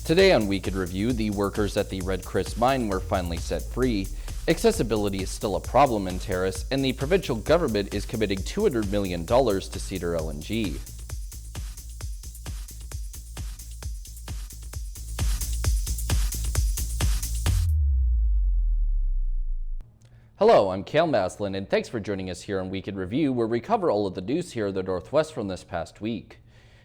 Today on Week in Review, the workers at the Red Chris mine were finally set free. Accessibility is still a problem in Terrace, and the provincial government is committing $200 million to Cedar LNG. Hello, I'm Cael Maslin, and thanks for joining us here on Week in Review, where we cover all of the news here in the Northwest from this past week.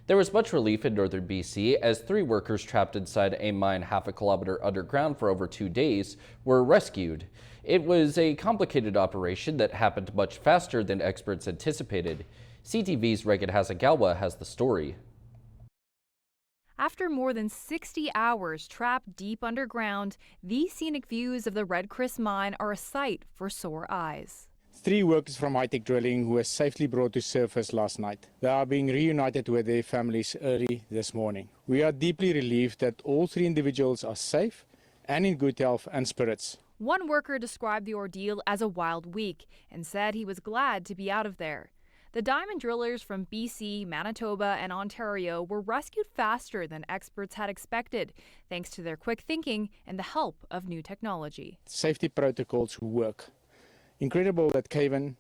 There was much relief in northern BC as 3 workers trapped inside a mine half a kilometer underground for over 2 days were rescued. It was a complicated operation that happened much faster than experts anticipated. CTV's Regan Hasagawa has the story. After more than 60 hours trapped deep underground, these scenic views of the Red Chris mine are a sight for sore eyes. 3 workers from high-tech drilling who were safely brought to surface last night. They are being reunited with their families early this morning. We are deeply relieved that all 3 individuals are safe and in good health and spirits. One worker described the ordeal as a wild week and said he was glad to be out of there. The diamond drillers from BC, Manitoba, and Ontario were rescued faster than experts had expected, thanks to their quick thinking and the help of new technology. Safety protocols work. Incredible that Kevin,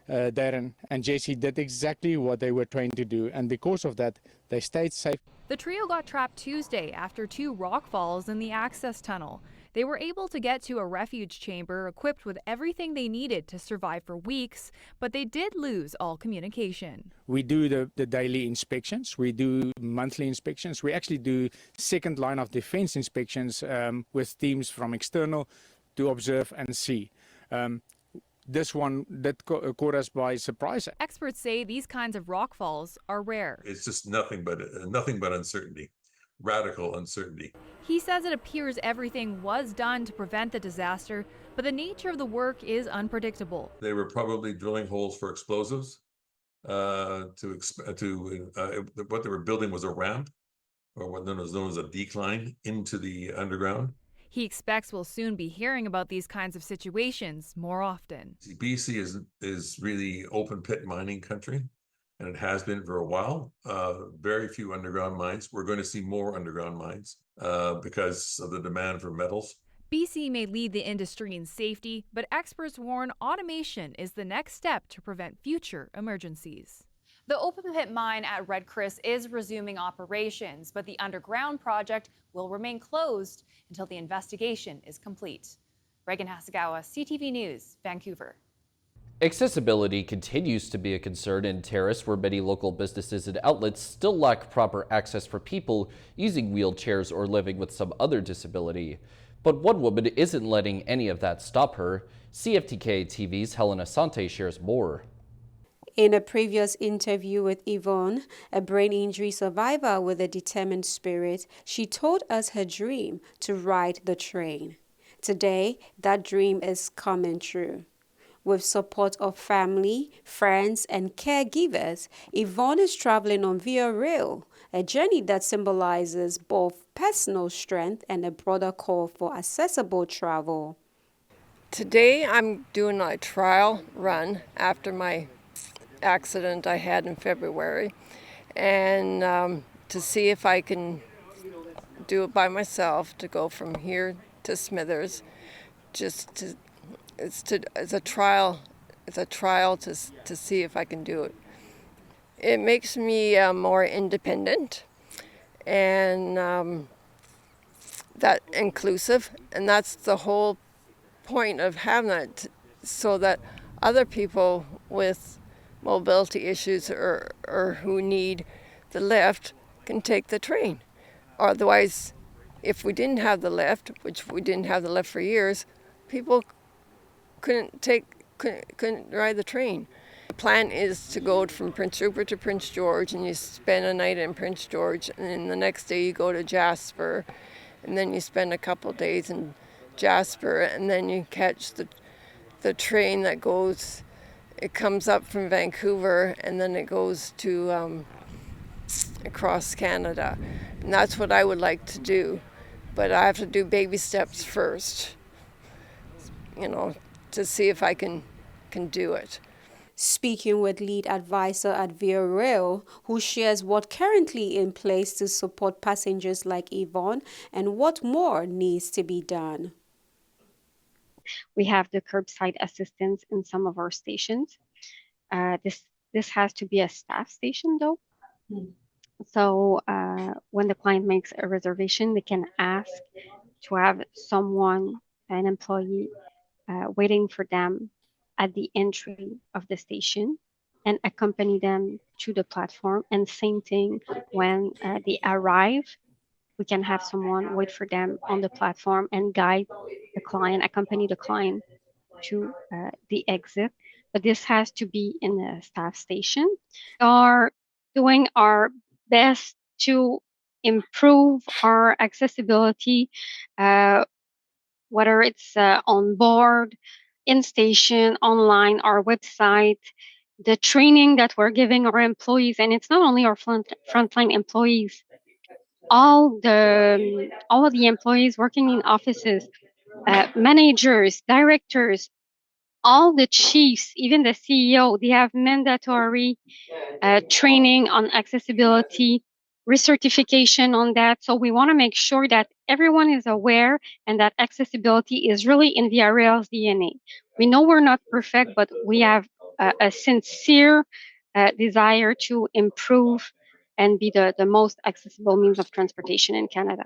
Darren, and Jesse did exactly what they were trained to do, and because of that, they stayed safe. The trio got trapped Tuesday after 2 rock falls in the access tunnel. They were able to get to a refuge chamber equipped with everything they needed to survive for weeks, but they did lose all communication. We do the daily inspections, we do monthly inspections, we actually do second line of defense inspections with teams from external to observe and see. This one that caught us by surprise. Experts say these kinds of rock falls are rare. It's just nothing but uncertainty, radical uncertainty. He says it appears everything was done to prevent the disaster, but the nature of the work is unpredictable. They were probably drilling holes for explosives. What they were building was a ramp, or what was known as a decline into the underground. He expects we'll soon be hearing about these kinds of situations more often. BC is really open pit mining country, and it has been for a while. Very few underground mines. We're going to see more underground mines because of the demand for metals. BC may lead the industry in safety, but experts warn automation is the next step to prevent future emergencies. The open pit mine at Red Chris is resuming operations, but the underground project will remain closed until the investigation is complete. Regan Hasagawa, CTV News, Vancouver. Accessibility continues to be a concern in Terrace, where many local businesses and outlets still lack proper access for people using wheelchairs or living with some other disability. But one woman isn't letting any of that stop her. CFTK-TV's Helen Asante shares more. In a previous interview with Yvonne, a brain injury survivor with a determined spirit, she told us her dream to ride the train. Today, that dream is coming true. With support of family, friends, and caregivers, Yvonne is traveling on Via Rail, a journey that symbolizes both personal strength and a broader call for accessible travel. Today, I'm doing a trial run after my accident I had in February, and to see if I can do it by myself, to go from here to Smithers. It's a trial to see if I can do it. It makes me more independent and that inclusive, and that's the whole point of having it, so that other people with mobility issues or who need the lift can take the train. Otherwise, if we didn't have the lift, which we didn't have the lift for years, people couldn't ride the train. The plan is to go from Prince Rupert to Prince George, and you spend a night in Prince George, and then the next day you go to Jasper, and then you spend a couple of days in Jasper, and then you catch the train that goes. It comes up from Vancouver, and then it goes to across Canada. And that's what I would like to do. But I have to do baby steps first, to see if I can do it. Speaking with lead advisor at Via Rail, who shares what currently in place to support passengers like Yvonne and what more needs to be done. We have the curbside assistance in some of our stations. This has to be a staff station though. So when the client makes a reservation, they can ask to have someone, an employee, waiting for them at the entry of the station and accompany them to the platform. And same thing when they arrive, we can have someone wait for them on the platform and guide the client, accompany the client to the exit. But this has to be in a staff station. We are doing our best to improve our accessibility, whether it's on board, in station, online, our website, the training that we're giving our employees, and it's not only our frontline employees, all of the employees working in offices, managers, directors, all the chiefs, even the CEO, they have mandatory training on accessibility, recertification on that. So we want to make sure that everyone is aware and that accessibility is really in Via Rail's DNA. We know we're not perfect, but we have a sincere desire to improve and be the most accessible means of transportation in Canada.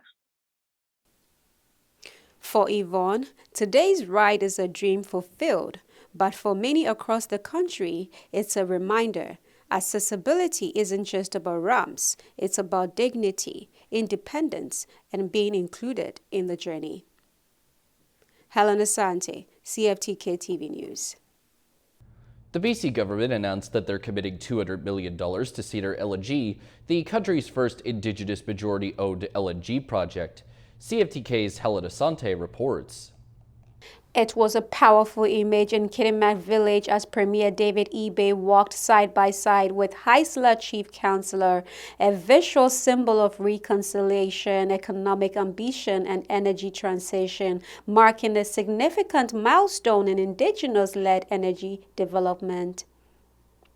For Yvonne, today's ride is a dream fulfilled, but for many across the country, it's a reminder. Accessibility isn't just about ramps, it's about dignity, independence, and being included in the journey. Helen Asante, CFTK-TV News. The BC government announced that they're committing $200 million to Cedar LNG, the country's first Indigenous majority-owned LNG project. CFTK's Helen Asante reports. It was a powerful image in Kitimat Village as Premier David Ebe walked side by side with Haisla Chief Councillor, a visual symbol of reconciliation, economic ambition, and energy transition, marking a significant milestone in Indigenous-led energy development.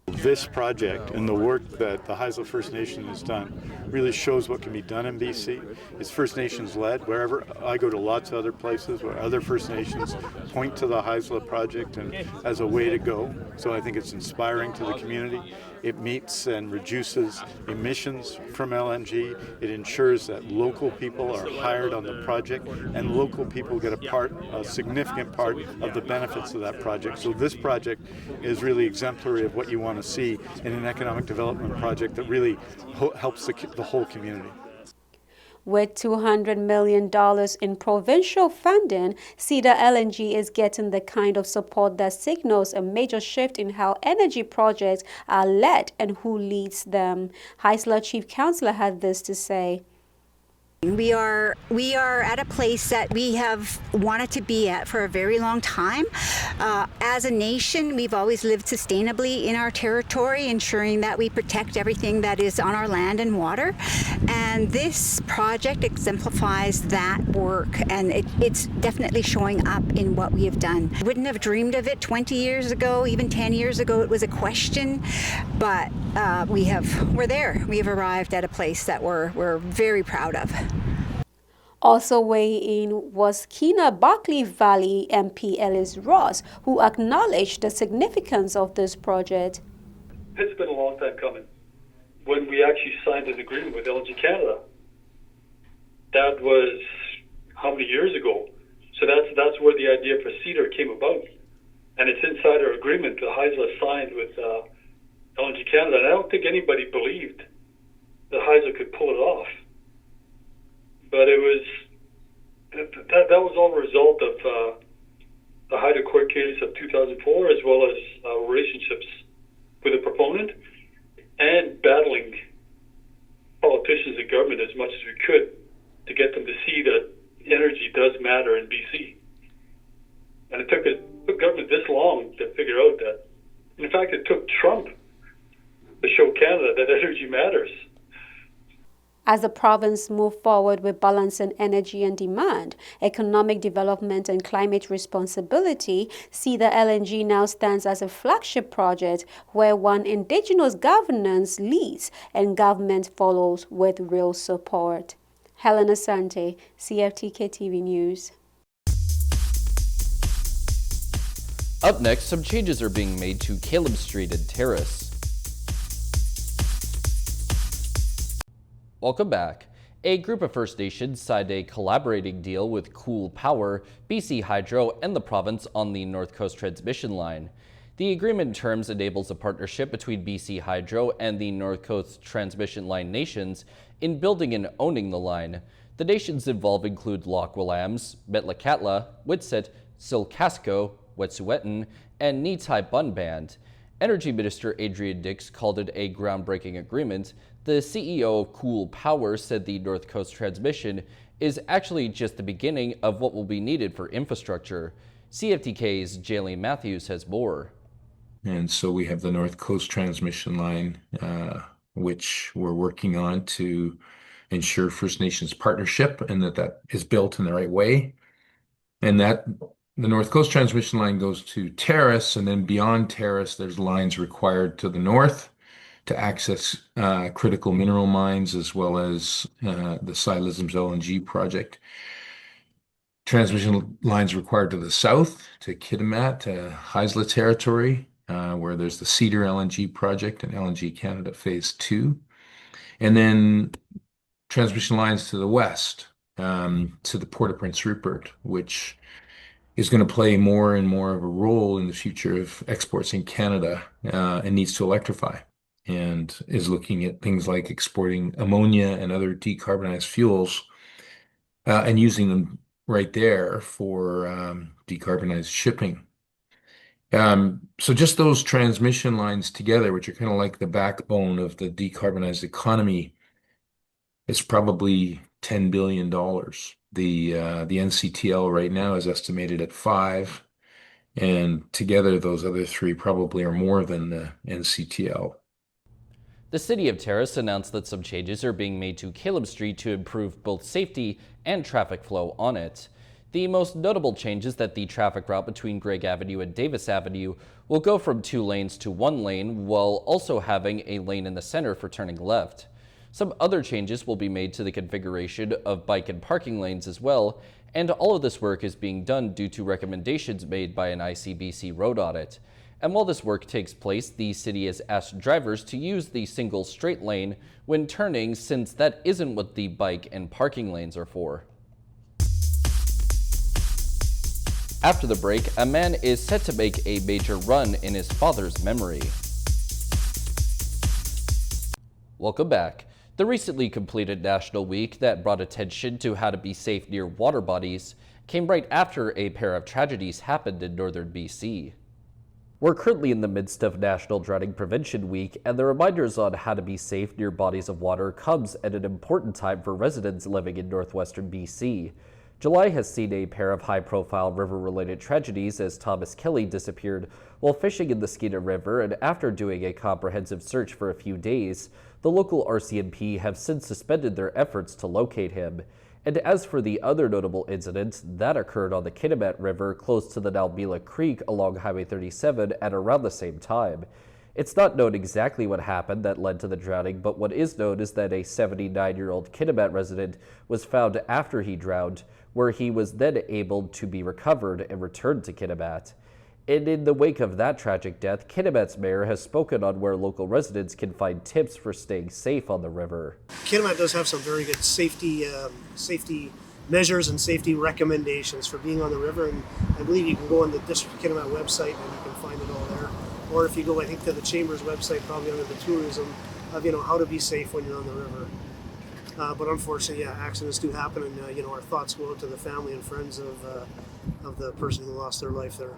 This project and the work that the Haisla First Nation has done really shows what can be done in BC. It's First Nations led. Wherever I go to lots of other places where other First Nations point to the Haisla project and as a way to go. So I think it's inspiring to the community. It meets and reduces emissions from LNG. It ensures that local people are hired on the project and local people get a significant part of the benefits of that project. So this project is really exemplary of what you want to see in an economic development project that really helps the whole community. With $200 million in provincial funding, Cedar LNG is getting the kind of support that signals a major shift in how energy projects are led and who leads them. Haisla Chief Councillor had this to say. We are at a place that we have wanted to be at for a very long time. As a nation, we've always lived sustainably in our territory, ensuring that we protect everything that is on our land and water. And this project exemplifies that work, and it's definitely showing up in what we have done. I wouldn't have dreamed of it 20 years ago, even 10 years ago. It was a question, but we're there. We have arrived at a place that we're very proud of. Also weighing in was Kena-Barkley Valley MP Ellis Ross, who acknowledged the significance of this project. It's been a long time coming. When we actually signed an agreement with LNG Canada, that was how many years ago? So that's where the idea for Cedar came about. And it's inside our agreement that Haisla signed with LNG Canada. And I don't think anybody believed that Haisla could pull it off. But it was that was all a result of the Haida court case of 2004, as well as relationships with the proponent and battling politicians and government as much as we could to get them to see that energy does matter in BC. And it took government this long to figure out that. In fact, it took Trump to show Canada that energy matters. As the province moves forward with balancing energy and demand, economic development and climate responsibility, Cedar LNG now stands as a flagship project where one Indigenous governance leads and government follows with real support. Helen Asante, CFTK-TV News. Up next, some changes are being made to Caleb Street and Terrace. Welcome back. A group of First Nations signed a collaborating deal with Cool Power, BC Hydro, and the province on the North Coast Transmission Line. The agreement terms enables a partnership between BC Hydro and the North Coast Transmission Line nations in building and owning the line. The nations involved include Loch Willam's, Metlakatla, Witsit, Silcasco, Wet'suwet'en, and Nitai Bun Band. Energy Minister Adrian Dix called it a groundbreaking agreement. The CEO of Cool Power said the North Coast Transmission is actually just the beginning of what will be needed for infrastructure. CFTK's Cael Maslin has more. And so we have the North Coast Transmission Line, which we're working on to ensure First Nations partnership and that is built in the right way. And that the North Coast Transmission Line goes to Terrace, and then beyond Terrace, there's lines required to the north to access critical mineral mines, as well as the Silisms LNG project. Transmission lines required to the south, to Kitimat, to Haisla territory, where there's the Cedar LNG project and LNG Canada Phase 2. And then transmission lines to the west, to the Port of Prince Rupert, which is going to play more and more of a role in the future of exports in Canada and needs to electrify, and is looking at things like exporting ammonia and other decarbonized fuels and using them right there for decarbonized shipping. So just those transmission lines together, which are kind of like the backbone of the decarbonized economy, is probably $10 billion. The NCTL right now is estimated at 5, and together those other three probably are more than the NCTL. The City of Terrace announced that some changes are being made to Caleb Street to improve both safety and traffic flow on it. The most notable change is that the traffic route between Gregg Avenue and Davis Avenue will go from 2 lanes to 1 lane, while also having a lane in the center for turning left. Some other changes will be made to the configuration of bike and parking lanes as well, and all of this work is being done due to recommendations made by an ICBC road audit. And while this work takes place, the city has asked drivers to use the single straight lane when turning, since that isn't what the bike and parking lanes are for. After the break, a man is set to make a major run in his father's memory. Welcome back. The recently completed National Week that brought attention to how to be safe near water bodies came right after a pair of tragedies happened in northern BC. We're currently in the midst of National Drowning Prevention Week, and the reminders on how to be safe near bodies of water comes at an important time for residents living in northwestern BC. July has seen a pair of high-profile river-related tragedies as Thomas Kelly disappeared while fishing in the Skeena River, and after doing a comprehensive search for a few days, the local RCMP have since suspended their efforts to locate him. And as for the other notable incident, that occurred on the Kitimat River close to the Nalbila Creek along Highway 37 at around the same time. It's not known exactly what happened that led to the drowning, but what is known is that a 79-year-old Kitimat resident was found after he drowned, where he was then able to be recovered and returned to Kitimat. And in the wake of that tragic death, Kitimat's mayor has spoken on where local residents can find tips for staying safe on the river. Kitimat does have some very good safety measures and safety recommendations for being on the river, and I believe you can go on the District of Kitimat website and you can find it all there. Or if you go, I think, to the Chamber's website, probably under the tourism, of how to be safe when you're on the river. But unfortunately, accidents do happen, and our thoughts go out to the family and friends of the person who lost their life there.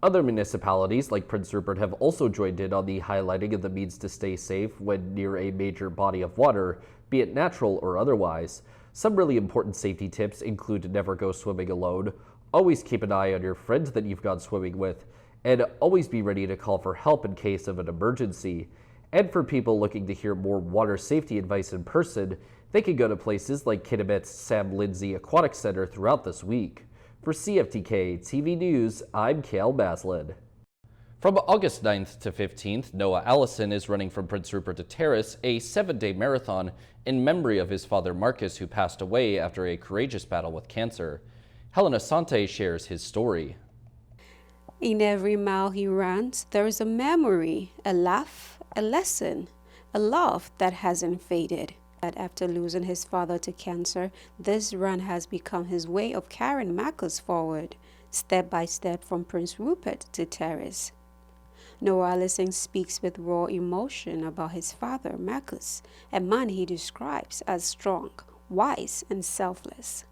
Other municipalities like Prince Rupert have also joined in on the highlighting of the means to stay safe when near a major body of water, be it natural or otherwise. Some really important safety tips include never go swimming alone, always keep an eye on your friends that you've gone swimming with, and always be ready to call for help in case of an emergency. And for people looking to hear more water safety advice in person, they can go to places like Kitimat's Sam Lindsay Aquatic Center throughout this week. For CFTK-TV News, I'm Cael Maslin. From August 9th to 15th, Noah Allison is running from Prince Rupert to Terrace, a 7-day marathon in memory of his father Marcus, who passed away after a courageous battle with cancer. Helen Asante shares his story. In every mile he runs, there is a memory, a laugh, a lesson, a love that hasn't faded. That after losing his father to cancer, this run has become his way of carrying Marcus forward, step by step from Prince Rupert to Terrace. Noah Allison speaks with raw emotion about his father, Marcus, a man he describes as strong, wise, and selfless.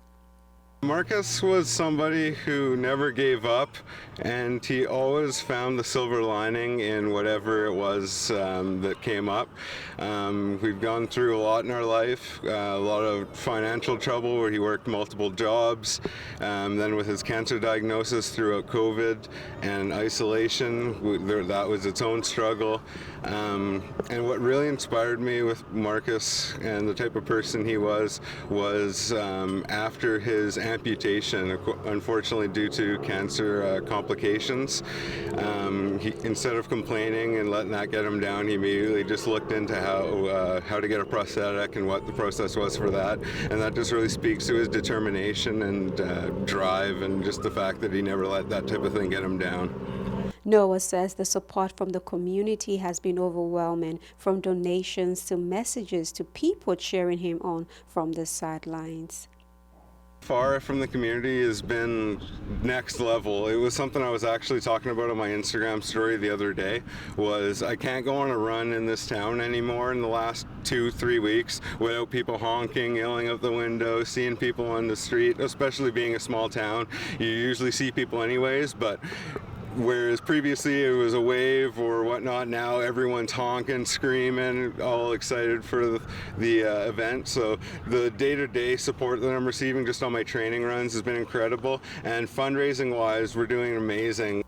Marcus was somebody who never gave up, and he always found the silver lining in whatever it was that came up. We've gone through a lot in our life, a lot of financial trouble where he worked multiple jobs, then with his cancer diagnosis throughout COVID and isolation, that was its own struggle. And what really inspired me with Marcus and the type of person he was after his amputation, unfortunately due to cancer complications. Instead of complaining and letting that get him down, he immediately just looked into how to get a prosthetic and what the process was for that. And that just really speaks to his determination and drive, and just the fact that he never let that type of thing get him down. Noah says the support from the community has been overwhelming, from donations to messages to people cheering him on from the sidelines. Far from the community has been next level. It was something I was actually talking about on my Instagram story the other day, was I can't go on a run in this town anymore in the last 2-3 weeks without people honking, yelling out the window, seeing people on the street, especially being a small town. You usually see people anyways, but whereas previously it was a wave or whatnot, now everyone's honking, screaming, all excited for the event. So the day-to-day support that I'm receiving just on my training runs has been incredible, and fundraising-wise, we're doing amazing.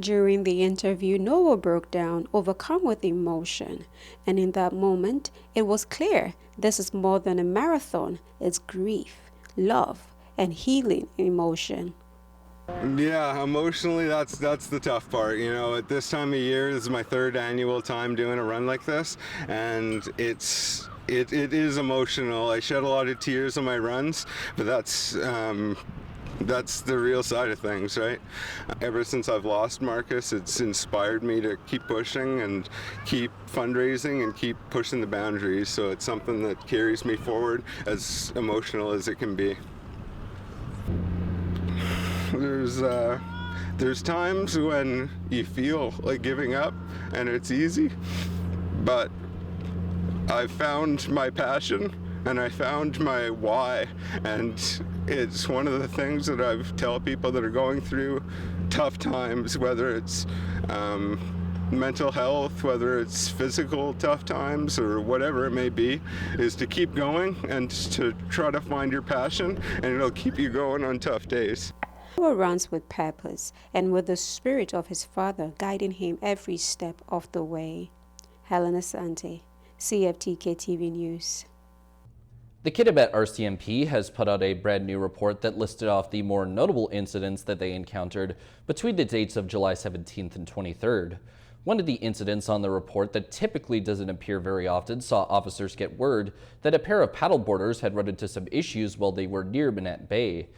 During the interview, Noah broke down, overcome with emotion. And in that moment, it was clear this is more than a marathon. It's grief, love, and healing emotion. Yeah, emotionally, that's the tough part. You know, at this time of year, this is my 3rd annual time doing a run like this, and it is emotional. I shed a lot of tears on my runs, but that's the real side of things, right? Ever since I've lost Marcus, it's inspired me to keep pushing and keep fundraising and keep pushing the boundaries. So it's something that carries me forward, as emotional as it can be. There's times when you feel like giving up and it's easy, but I found my passion and I found my why, and it's one of the things that I tell people that are going through tough times, whether it's mental health, whether it's physical tough times or whatever it may be, is to keep going and to try to find your passion, and it'll keep you going on tough days. Noah runs with purpose and with the spirit of his father guiding him every step of the way. Helen Asante, CFTK-TV News. The Kitimat RCMP has put out a brand new report that listed off the more notable incidents that they encountered between the dates of July 17th and 23rd. One of the incidents on the report that typically doesn't appear very often saw officers get word that a pair of paddleboarders had run into some issues while they were near Manette Bay.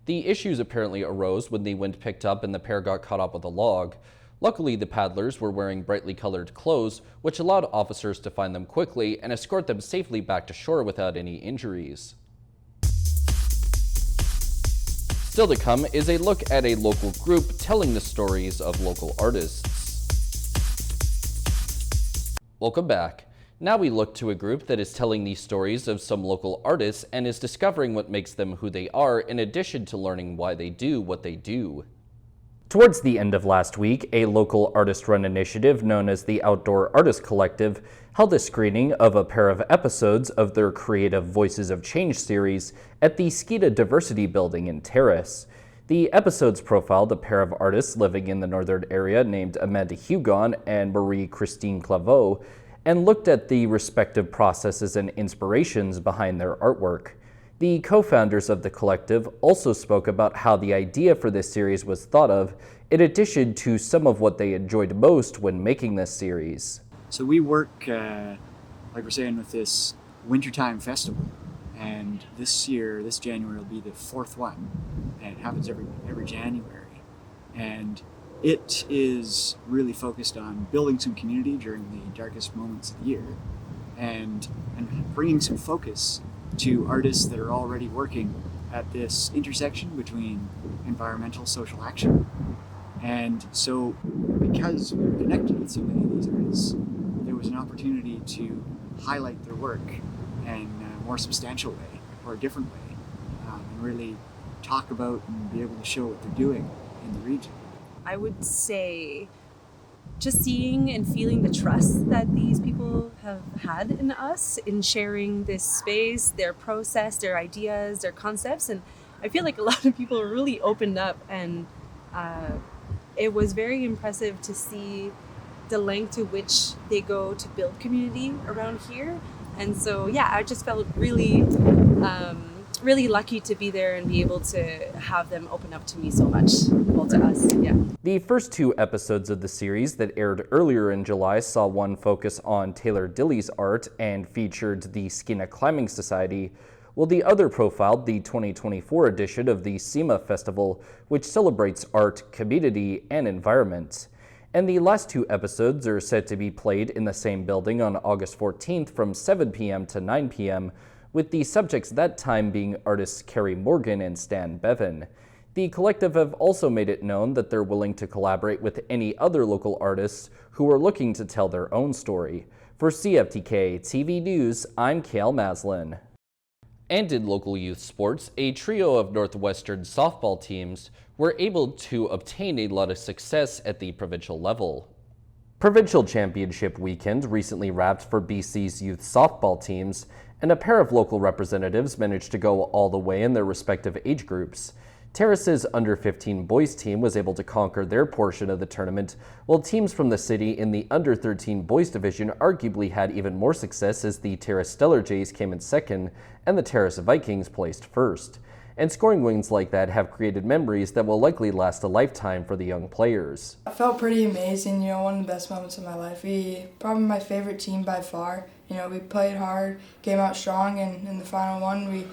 The issues apparently arose when the wind picked up and the pair got caught up with a log. Luckily, the paddlers were wearing brightly colored clothes, which allowed officers to find them quickly and escort them safely back to shore without any injuries. Still to come is a look at a local group telling the stories of local artists. Welcome back. Now we look to a group that is telling the stories of some local artists and is discovering what makes them who they are, in addition to learning why they do what they do. Towards the end of last week, a local artist-run initiative known as the Outdoor Artist Collective held a screening of a pair of episodes of their Creative Voices of Change series at the Skeeta Diversity Building in Terrace. The episodes profiled a pair of artists living in the northern area named Amanda Hugon and Marie-Christine Claveau, and looked at the respective processes and inspirations behind their artwork. The co-founders of the collective also spoke about how the idea for this series was thought of, in addition to some of what they enjoyed most when making this series. So we work, like we're saying, with this wintertime festival, and this year, this January, will be the 4th one, and it happens every January. And it is really focused on building some community during the darkest moments of the year, and bringing some focus to artists that are already working at this intersection between environmental social action. And so, because we were connected with so many of these artists, there was an opportunity to highlight their work in a more substantial way, or a different way, and really talk about and be able to show what they're doing in the region. I would say just seeing and feeling the trust that these people have had in us in sharing this space, their process, their ideas, their concepts. And I feel like a lot of people really opened up, and it was very impressive to see the length to which they go to build community around here. And so, yeah, I just felt really, really lucky to be there and be able to have them open up to me so much, well, to us, yeah. The first 2 episodes of the series that aired earlier in July saw one focus on Taylor Dilley's art and featured the Skeena Climbing Society, while the other profiled the 2024 edition of the SEMA Festival, which celebrates art, community, and environment. And the last 2 episodes are set to be played in the same building on August 14th from 7 p.m. to 9 p.m., with the subjects that time being artists Carrie Morgan and Stan Bevan. The collective have also made it known that they're willing to collaborate with any other local artists who are looking to tell their own story. For CFTK-TV News, I'm Cael Maslin. And in local youth sports, a trio of Northwestern softball teams were able to obtain a lot of success at the provincial level. Provincial Championship weekend recently wrapped for BC's youth softball teams, and a pair of local representatives managed to go all the way in their respective age groups. Terrace's under-15 boys team was able to conquer their portion of the tournament, while teams from the city in the under-13 boys division arguably had even more success, as the Terrace Stellar Jays came in second and the Terrace Vikings placed first. And scoring wins like that have created memories that will likely last a lifetime for the young players. I felt pretty amazing, one of the best moments of my life. Probably my favorite team by far. We played hard, came out strong, and in the final one,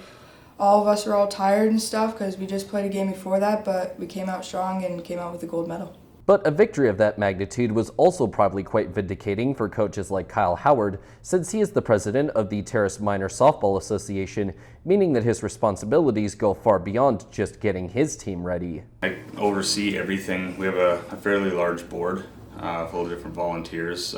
all of us were all tired and stuff because we just played a game before that, but we came out strong and came out with a gold medal. But a victory of that magnitude was also probably quite vindicating for coaches like Kyle Howard, since he is the president of the Terrace Minor Softball Association, meaning that his responsibilities go far beyond just getting his team ready. I oversee everything. We have a fairly large board full of different volunteers,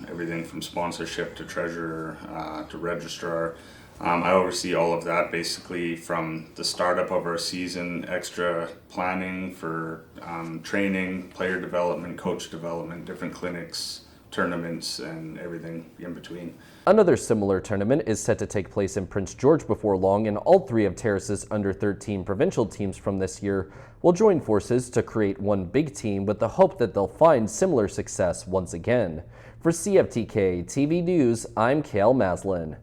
everything from sponsorship to treasurer to registrar. I oversee all of that, basically from the startup of our season, extra planning for training, player development, coach development, different clinics, tournaments, and everything in between. Another similar tournament is set to take place in Prince George before long, and all 3 of Terrace's under-13 provincial teams from this year will join forces to create one big team with the hope that they'll find similar success once again. For CFTK-TV News, I'm Cael Maslin.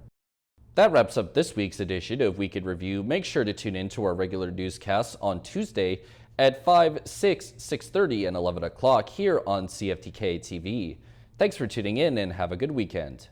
That wraps up this week's edition of Week in Review. Make sure to tune in to our regular newscasts on Tuesday at 5, 6, 6:30, and 11 o'clock here on CFTK-TV. Thanks for tuning in and have a good weekend.